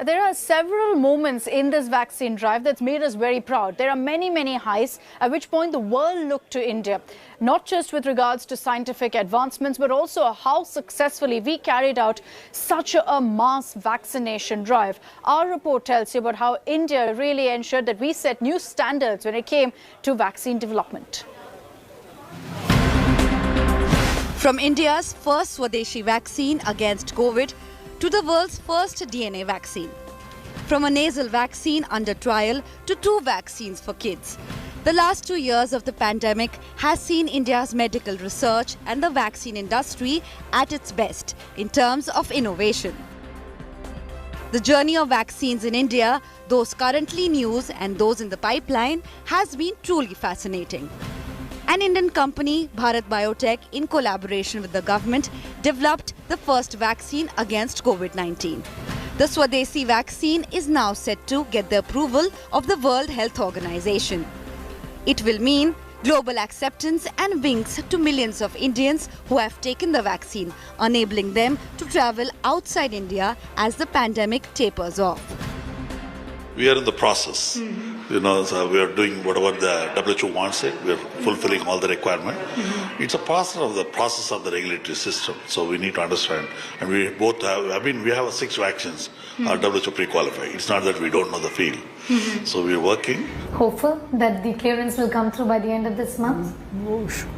There are several moments in this vaccine drive that's made us very proud. There are many highs, at which point the world looked to India, not just with regards to scientific advancements, but also how successfully we carried out such a mass vaccination drive. Our report tells you about how India really ensured that we set new standards when it came to vaccine development. From India's first Swadeshi vaccine against COVID to the world's first DNA vaccine. From a nasal vaccine under trial to 2 vaccines for kids. The last 2 years of the pandemic has seen India's medical research and the vaccine industry at its best in terms of innovation. The journey of vaccines in India, those currently in use and those in the pipeline, has been truly fascinating. An Indian company, Bharat Biotech, in collaboration with the government, developed the first vaccine against COVID-19. The Swadeshi vaccine is now set to get the approval of the World Health Organization. It will mean global acceptance and wings to millions of Indians who have taken the vaccine, enabling them to travel outside India as the pandemic tapers off. We are in the process. So we are doing whatever the WHO wants it. We are fulfilling all the requirement. It's a process of the regulatory system. So we need to understand. And we both have, we have 6 vaccines are WHO pre-qualified. It's not that we don't know the field. So we're working. Hopeful that the clearance will come through by the end of this month?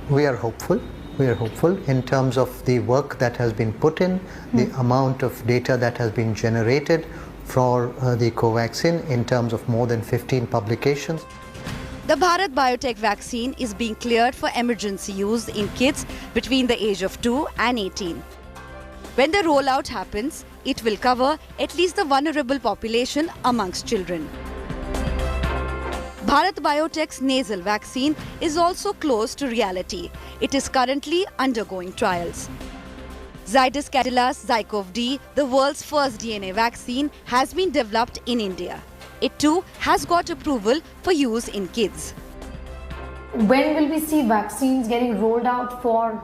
We are hopeful. We are hopeful in terms of the work that has been put in, the amount of data that has been generated for the Covaxin in terms of more than 15 publications. The Bharat Biotech vaccine is being cleared for emergency use in kids between the age of 2 and 18. When the rollout happens, it will cover at least the vulnerable population amongst children. Bharat Biotech's nasal vaccine is also close to reality. It is currently undergoing trials. Zydus Cadilla's ZyCoV-D, the world's first DNA vaccine, has been developed in India. It too has got approval for use in kids. When will we see vaccines getting rolled out for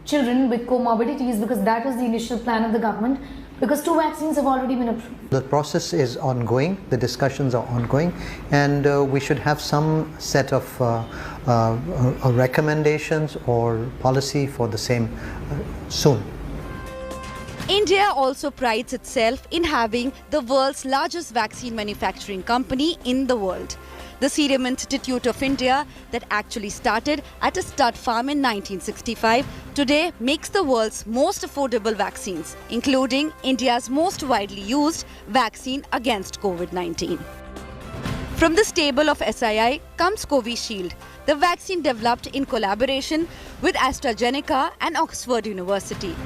children with comorbidities? Because that was the initial plan of the government. Because 2 vaccines have already been approved. The process is ongoing, the discussions are ongoing, and we should have some set of recommendations or policy for the same soon. India also prides itself in having the world's largest vaccine manufacturing company in the world. The Serum Institute of India, that actually started at a stud farm in 1965, today makes the world's most affordable vaccines, including India's most widely used vaccine against COVID-19. From the stable of SII comes Covishield, the vaccine developed in collaboration with AstraZeneca and Oxford University.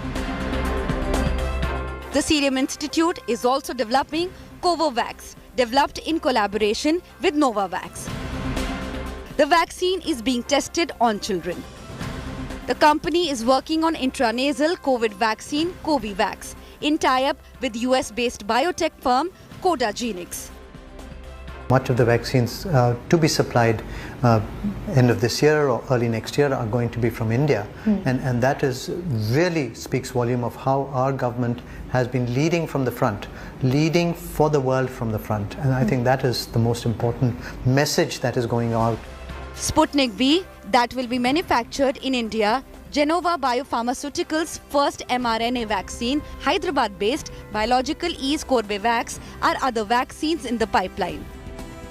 The Serum Institute is also developing Covovax, developed in collaboration with Novavax. The vaccine is being tested on children. The company is working on intranasal COVID vaccine Covivax in tie-up with US-based biotech firm Codagenix. Much of the vaccines to be supplied end of this year or early next year are going to be from India. And that is really speaks volume of how our government has been leading from the front, leading for the world from the front. And I think that is the most important message that is going out. Sputnik V, that will be manufactured in India. Genova Biopharmaceuticals' first mRNA vaccine, Hyderabad-based Biological Ease Corbevax, are other vaccines in the pipeline.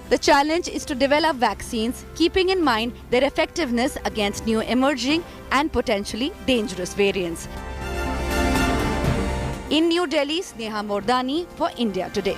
The challenge is to develop vaccines keeping in mind their effectiveness against new emerging and potentially dangerous variants. In New Delhi, Sneha Mordani for India Today.